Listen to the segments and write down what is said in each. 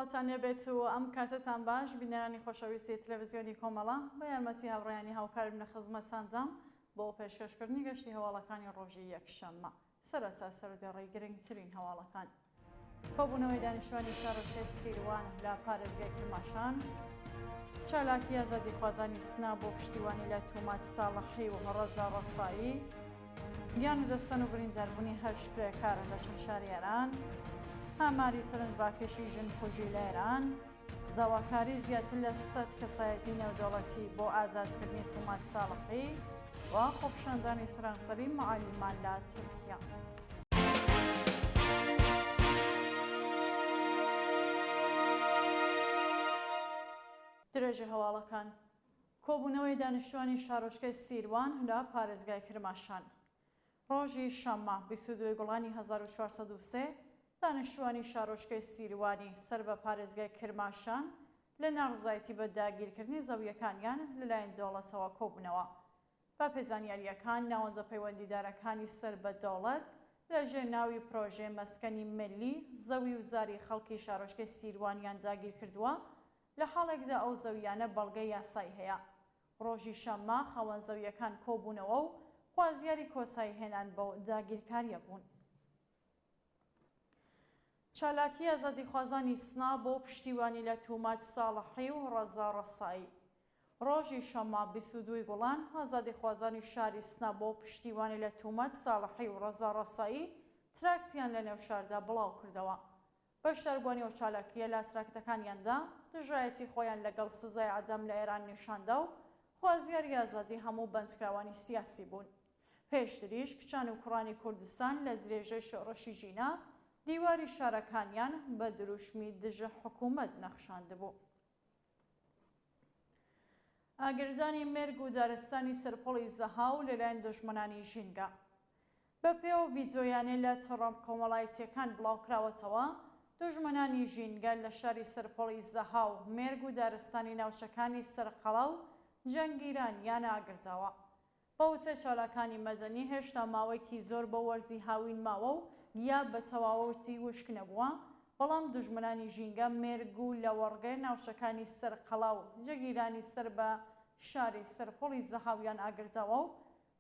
سڵاتان لێبێت و ئەم کاتتان باش بینەرانی خۆشەویستی تەلەڤیزیۆنی کۆمەڵە بە یارمەتی هاوڕێیانی هاوکارم لە خزمەتتاندام بۆ پێشکەشکردنی گەشتی هەواڵەکانی ڕۆژی یەکشەممە. سەرەتا سەردەڕێی گرنگترین هەواڵەکان. کۆبوونەوەی دانیشتوانی شارۆچکەی سیروان لە پارێزگای کرماشان، چالاکی ئازادیخوازانی سنا بۆ پشتیوانی لە توماچ ساڵحی و ڕەزا ڕەسایی، گیان و دەستەن و برینداربوونی هەشت کرێکار لە چەند شاری ئێران، هاماری سەرنجڕاکێشی ژن کوژی لە ئێران، داواکاری زیاتر لە 100 کەسایەتی نێودەوڵەتی بۆ ئازادکردنی توماچ ساڵحی و خۆپیشاندانی سەرانسەری معالیمان لە تورکیا. درێژە هەواڵەکان. کۆبوونەوەی دانیشتوانی شارۆچکەی سیروان لە پارێزگای کرماشان. ڕۆژی شەممە 22 گوڵانی 1403 دانیشتوانی شارۆچکەی سیروانی سەر بە پارێزگای کرماشان لە ناڕزایەتی بە داگیرکردنی زەویەکانیان لەلایەن دەوڵەتەوە کۆبوونەوە. بە پێزانیاریەکان ناوەندە پەیوەندیدارەکانی سەر بە دەوڵەت لە ژێرناوی پرۆژێ مەسکەنی ملی زەوی و زاری خەڵکی شارۆچکەی سیروانیان داگیر کردووە، لە حاڵێکدا ئەو زەویانە بەڵگەی یاسایی هەیە. ڕۆژی شەممە خاوەن زەویەکان کۆبوونەوە و خوازیاری کۆسایی هێنان بۆ داگیرکاریە بوون. چالاکی ئازادیخوازانی سنا بۆ پشتیوانی لە توماچ ساڵحی و ڕەزا ڕەسایی. ڕۆژی شەممە 22 گوڵان ئازادیخوازانی شاری سنا بۆ پشتیوانی لە توماچ ساڵحی و ڕەزا ڕەسایی تراکتیان لە نێو شاردا بڵاو کردەوە. بەشداربوونی ئەو چالاکیە لە تراکتەکانیاندا دژایەتی خۆیان لەگەڵ سزای عەدەم لە ئێران نیشاندا و خوازیاری ئازادی هەموو بەندکراوانی سیاسی بوون. پێشتریش کچان و کوڕانی کوردستان لە درێژەی شۆڕشی ژینە دیواری شارەکانیان بە دروشمی دژە حکوومەت نەخشاندبوو. ئاگردانی مێرگ و دارستانی سەرپۆڵی زەهاو لەلایەن دژمنانی ژینگە. بە پێوە ڤیدۆیانەی لە تۆڕە کۆمەڵایەتیەکان بڵاوکراوەتەوە، دژمنانی ژینگە لە شاری سەرپۆڵی زەهاو مێرگ و دارستانی ناوچەکانی سەرقەڵا و جەنگیرانیان ئاگرداوە. بە وتە چالاکانی مەدەنی هێشتا ماوەیەکی زۆر بە وەرزی هاوین ماوە و یا بە تەواوەتی وشک نەبووە، بەڵام دژمنانی ژینگە مێرگ و لە وەڕگەی ناوچەکانی سەرقەڵا و جەگیرانی سەر بە شاری سەرپۆڵی زەهاویان ئاگرداوە و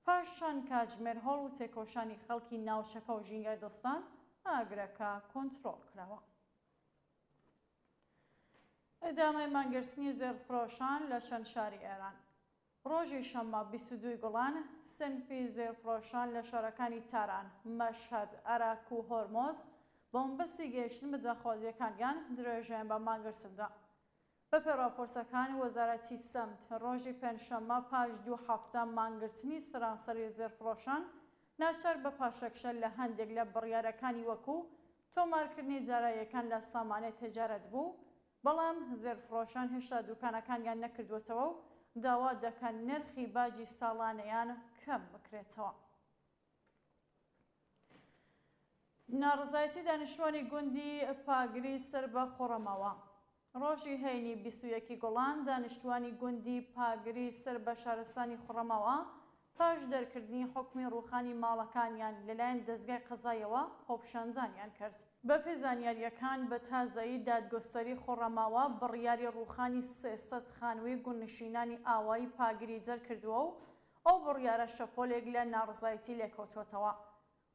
پاش چەند کاتژمێر هەوڵ و تێکۆشانی خەڵکی ناوچەکە و ژینگەی دۆستان ئاگرەکە کۆنتڕۆڵ کراوە. ئەدامەی مانگرتنی زێڕفرۆشان لە چەند شاری ئێران. ڕۆژی شەممە 22 گوڵان سنفی زێڕفرۆشان لە شارەکانی تاران، مەشهەد، عێراق و هۆرمۆز بۆمبەستی گەیشتن بە داخوازیەکانیان درێژەیان بە مانگرتندا. بەپێ راپۆرتەکان وەزارەتی سەمت ڕۆژی پێنجشەممە پاش 2 هەفتە مانگرتنی سەرانسەری زێڕفرۆشان ناچار بە پاشەکشە لە هەندێک لە بڕیارەکانی وەکو تۆمارکردنی داراییەکان لە سامانەی تیجارەت بوو، بەڵام زێڕفرۆشان هێشتا دوکانەکانیان نەکردوێتەوە و داوا دەکەن نرخی باجی ساڵانەیان کەم بکرێتەوە. ناڕزایەتی دانیشتوانی گوندی پاگری سەر بە خوڕەمەوە. ڕۆژی هەینی 21 گوڵان دانیشتوانی گوندی پاگری سەر بە شارستانی خوڕەمەوە پاش دەرکردنی حکمی ڕووخانی ماڵەکانیان لەلایەن دەستگای قەزاییەوە خۆپیشاندانیان کرد. بە پێزانیاریەکان بە تازایی دادگۆستەری خوڕەماوە بڕیاری ڕووخانی 300 خانووی گوندنشینانی ئاوایی پاگری دەرکردووە و ئەو بڕیارە شەپۆلێک لە ناڕزایەتی لێکەوتوێتەوە.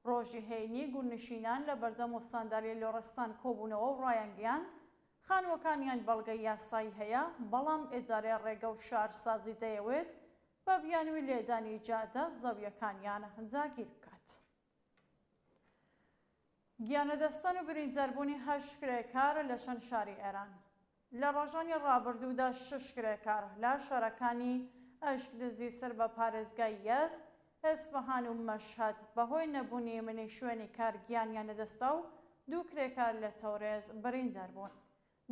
ڕۆژی هەینی گوندنشینان لە بەردەم وەستانداری لۆڕستان کۆبوونەوە و ڕایانگەیاند خانووەکانیان بەڵگەی یاسایی هەیە، بەڵام ئێدارەی ڕێگە و شارسازی دەیەوێت بە بیانوی لێدانی جادە زەویەکانیان داگیر بکات. گیانەدەستان و برینداربوونی 8 کرێکار لە چەند شاری ئێران. لە ڕۆژانی ڕابردوودا 6 کرێکار لە شارەکانی ئەشکدزی سەر بە پارێزگای یەزد، ئێسفەهان و مەشهەد بەهۆی نەبوونی منی شوێنی کار گیانیان لەدەستا و 2 کرێکار لە تەورێز بریندار بوون.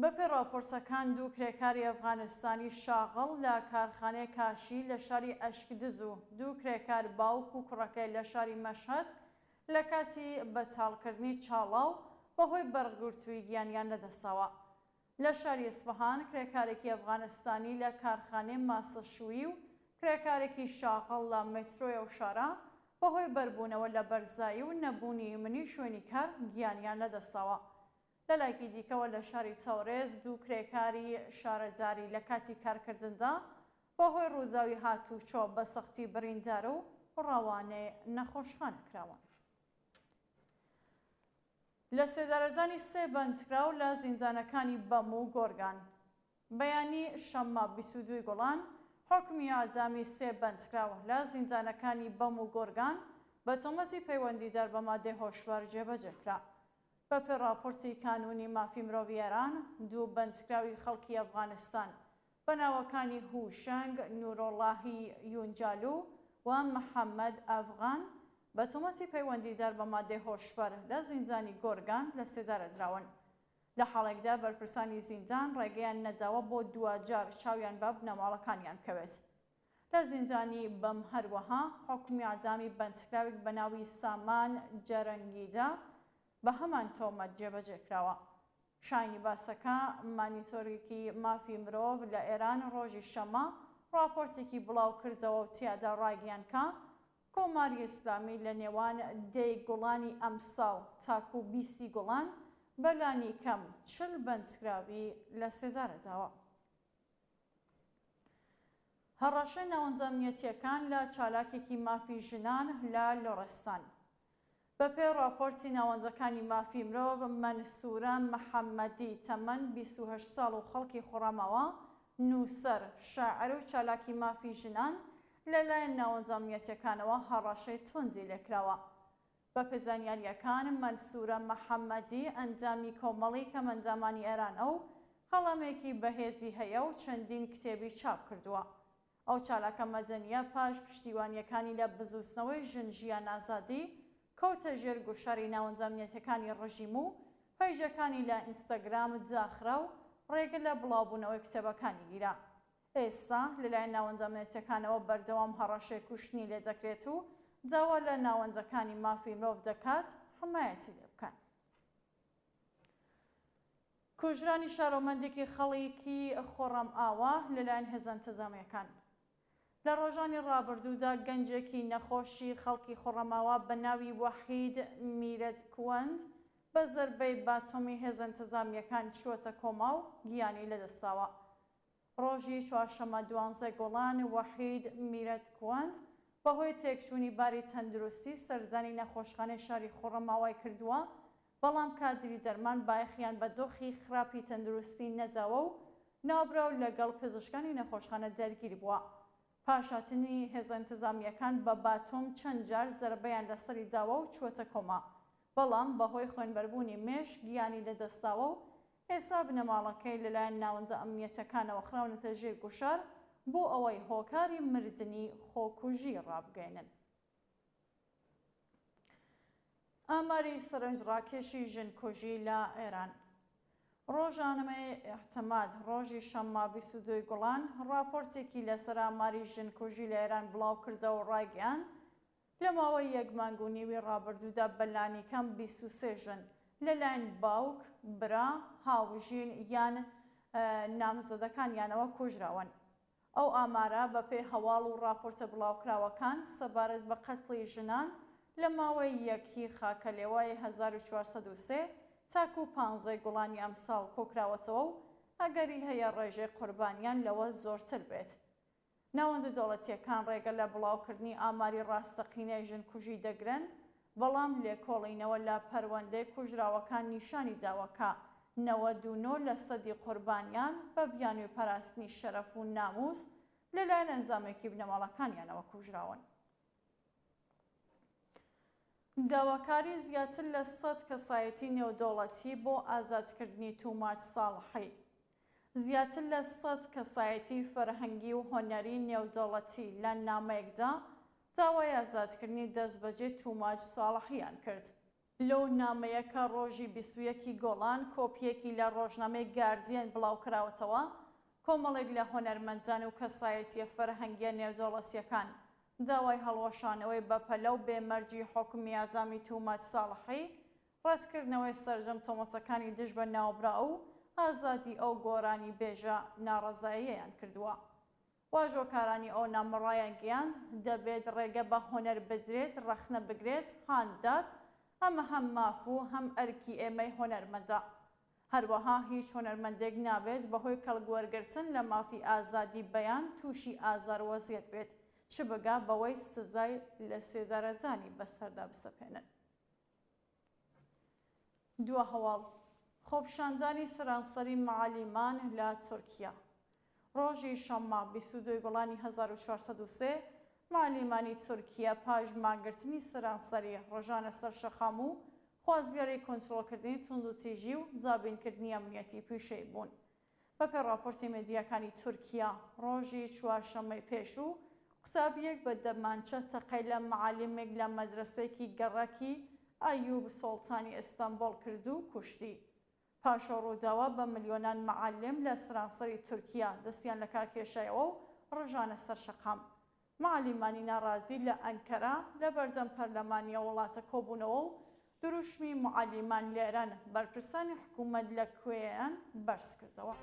بەپێ راپۆرتەکان 2 کرێکاری ئەفغانستانی شاغڵ لە کارخانەی کاشی لە شاری ئەشکدز و 2 کرێکار باوک و کوڕەکەی لە شاری مەشهەد لە کاتی بەتاڵکردنی چاڵاو بەهۆی بەرگورتووی گیانیان لەدەستاوە. لە شاری ئێسفەهان کرێکارێکی ئەفغانستانی لە کارخانەی ماسەشووی و کرێکارێکی شاغڵ لە مێترۆی ئەو شارە بەهۆی بەربوونەوە لە بەرزایی و نەبوونی منی شوێنی کار گیانیان لەدەستاوە. لەلایەکی دیکەوە لە شاری چاوڕێز دوو کرێکاری شارەجاری لە کاتی کارکردندا بەهۆی ڕووداوی هاتوچۆ بە سەختی بریندار و ڕاوانێ نەخۆشخانە کراوە. لە سێدارەزانی سێ بەندکراو لە زیندانەکانی بەم و گۆرگان. بەیانی شەممە 22 گوڵان حکمی ئاجامی سێ بەندکراوە لە زیندانەکانی بەم و گۆرگان بە تۆمەتی پەیوەندیدار بە مادەی هۆشبەر جێبەجێکرا. بەپێی راپۆرتی کانونی مافی مرۆڤیێران دوو بەندکراوی خەڵکی ئەفغانستان بە ناوەکانی هوشەنگ نورۆڵاهی یونجالو و محەممەد ئەفغان بە تۆمەتی پەیوەندیدار بە مادەی هۆشبەر لە زیندانی گۆرگان لە سێدارەدراون. لە حاڵێکدا بەرپرسانی زیندان ڕێگەیان نەداوە بۆ دوجار چاویان بە بنەماڵەکانیان بکەوێت. لە زیندانی بەم هەروەها حکمی ئاجامی بەندکراوێک بە ناوی سامان جەرەنگیدا بە هەمان تۆمەت جێبەجێکراوە. شایانی باسەکە مانیتۆرێکی مافی مرۆڤ لە ئێران ڕۆژی شەمە راپۆرتێکی بڵاو کردەوە و تیادا ڕاگەیانکە کۆماری ئیسلامی لە نێوان 10 گوڵانی ئەمساڵ تاکو 20 گوڵان بەلانی کەم 40 بەندکراوی لە سێدارەداوە. هەڕەشەی ناوەندەمنیەتیەکان لە چالاکێکی مافی ژنان لە لۆڕستان. بەپێی راپۆرتی ناوەندەکانی مافی مرۆڤ مەنسوورە محەممەدی تەمەن 28 ساڵ و خەڵکی خوڕەمەوە نووسەر شاعر و چالاکی مافی ژنان لەلایەن ناوەندەمنیەتیەکانەوە هەڕەشەی توندی لێکراوە. بە پێزانیاریەکان مەنسوورە محەممەدی ئەنجامی کۆمەڵی کەمەندامانی ئێرانە و هەڵەمێکی بەهێزی هەیە و چەندین کتێبی چاپ کردووە. ئەو چالاکە مەدەنیە پاش پشتیوانیەکانی لە بزوستنەوەی ژنجیان ئازادی کەوتە ژێر گوشاری ناوەندەمنیەتەکانی ڕژیم و پەیژەکانی لە ئینستاگرام داخرا و ڕێگە لە بڵاوبوونەوەی کتێبەکانی گیرا. ئێستا لەلایەن ناوەندەمنیەتەکانەوە بەردەوام هەڕەشەی کوشتنی لێ دەکرێت و داوا لە ناوەندەکانی مافی مرۆڤ دەکات حمایەتی لێ بکەن. کوژرانی شارۆمەندێکی خەڵکی خۆڕەم ئاوا لەلایەن هێزە ئینتیزامیەکان. لە ڕۆژانی ڕابردوودا گەنجێکی نەخۆشی خەڵکی خۆڕەماوە بە ناوی وەحید میرەتکوەند بە زەربەی باتۆمی هێزە ئینتیزامیەکان چووەتە کۆما و گیانی لەدەستاوە. ڕۆژی چوارشەمە 12 گوڵان وەحید میرەتکوەند بەهۆی تێکچوونی باری تەندروستی سەردانی نەخۆشخانەی شاری خۆڕەماوای کردووە، بەڵام کادری دەرمان بایەخیان بە دۆخی خراپی تەندروستی نەداوە و نابراو لەگەڵ پزیشکانی نەخۆشخانە دەرگیر بووە. پاشاتنی هێزە ئینتیزامیەکان بە باتۆم چەند جار زەربەیان لەسەری داوە و چووەتە کۆما، بەڵام بەهۆی خوێنبەربوونی مێشک گیانی لەدەستاوە و ئێستا بنەماڵەکەی لەلایەن ناوەندە ئەمنیەتەکانەوە خراونەتە ژێر گوشار بۆ ئەوەی هۆکاری مردنی خۆکوژی ڕابگەێنن. ئاماری سەرنجڕاکێشی ژنکوژی لە ئێران. ڕۆژنامەی ئیعتیماد ڕۆژی شەممە 22 گوڵان راپۆرتێکی لەسەر ئاماری ژنکوژی لە ئێران بڵاو کردەوە و ڕاگەیان لە ماوەی 1 مانگ و نیوی ڕابردوودا بەلانی کەم 23 ژن لەلایەن باوک، برا، هاوژین یان نامزەدەکانیانەوە کوژراون. ئەو ئامارە بەپێی هەواڵ و راپۆرتە بڵاوکراوەکان سەبارەت بە قەتڵی ژنان لە ماوەی یەکی خاکەلێوای 1403 تاکو 15 گوڵانی ئەمساڵ کۆکراوەتەوە و ئەگەری هەیە ڕێژەی قوربانیان لەوە زۆرتر بێت. ناوەندە دەوڵەتیەکان ڕێگە لە بڵاوکردنی ئاماری ڕاستەقینەی ژنکوژی دەگرن، بەڵام لێکۆڵینەوە لە پەروەندەی کوژراوەکان نیشانی داوەکە 99% قوربانیان بە بیانی و پاراستنی شەرەف و ناموس لەلایەن ئەنجامێکی بنەماڵەکانیانەوە کوژراون. داواکاری زیاتر لە 100 کەسایەتی نێودەوڵەتی بۆ ئازادکردنی توماچ ساڵحی. زیاتر لە 100 کەسایەتی فەرهەنگی و هۆنەری نێودەوڵەتی لە نامەیەکدا داوای ئازادکردنی دەستبەجێ توماچ ساڵحیان کرد. لەو نامەیەکە ڕۆژی 21 گۆڵان کۆپیەکی لە ڕۆژنامەی گاردیەن بڵاوکراوەتەوە، کۆمەڵێک لە هۆنەرمەندان و کەسایەتیە فەرهەنگیە نێودەوڵەتیەکان داوای هەڵوەشانەوەی بەپەلە و بێمەرجی حکمی ئاجامی توماچ ساڵحی، ڕەتکردنەوەی سەرجەم تۆمەتەکانی دژ بە ناوبرا و ئازادی ئەو گۆرانی بێژە ناڕەزاییەیان کردووە. واژۆکارانی ئەو نامەڕایان گەیاند دەبێت ڕێگە بە هۆنەر بدرێت، ڕەخنە بگرێت، هاندات، ئەمە هەم ماف و هەم ئەرکی ئێمەی هۆنەرمەندە. هەروەها هیچ هۆنەرمەندێک نابێت بەهۆی کەڵگوەرگرتن لە مافی ئازادی بەیان تووشی ئازار وەزیەت بێت، چ بگا بەوەی سزای لە 3 دەرەجانی بەسەردا بسەپێنن. دووە هەواڵ خۆپیشاندانی سەرانسەری معالیمان لە تورکیا. ڕۆژی شەممە 22 گوڵانی 1403 معالیمانی تورکیا پاش ماگرتنی سەرانسەری ڕۆژانە سەرشەخام و خوازیارەی کۆنترۆڵکردنی توندوتیژی و جابینکردنی ئەمنیەتی پیشەی بوون. بەپێی راپۆرتی مێدیاکانی تورکیا ڕۆژی چوارشەممەی پێشوو قوتابیەک بە دەمانچە تەقەی لە معالمێک لە مەدرسەیەکی گەڕەکی ئەیوب سۆڵتانی ئیستانبول کرد و کوشتی. پاشە ڕووداوە بە ملیۆنان معالم لە سەرانسەری تورکیا دەستیان لە کارکێشایەوە و ڕۆژانە سەرشەقام. معالیمانی ناڕازی لە ئەنکەرا لە بەردەم پەرلەمانیە وڵاتە کۆبوونەوە و دروشمی معالیمان لێران بەرپرسانی حکوومەت لە کوێیان بەرز کردەوە.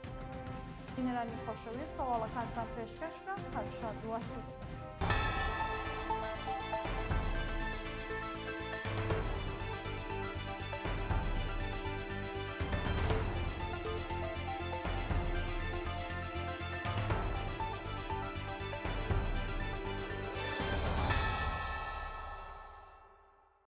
بینەرانی خۆشەویست هەواڵەکانتان پێشکەشکە هەر شاد و ئاسوود.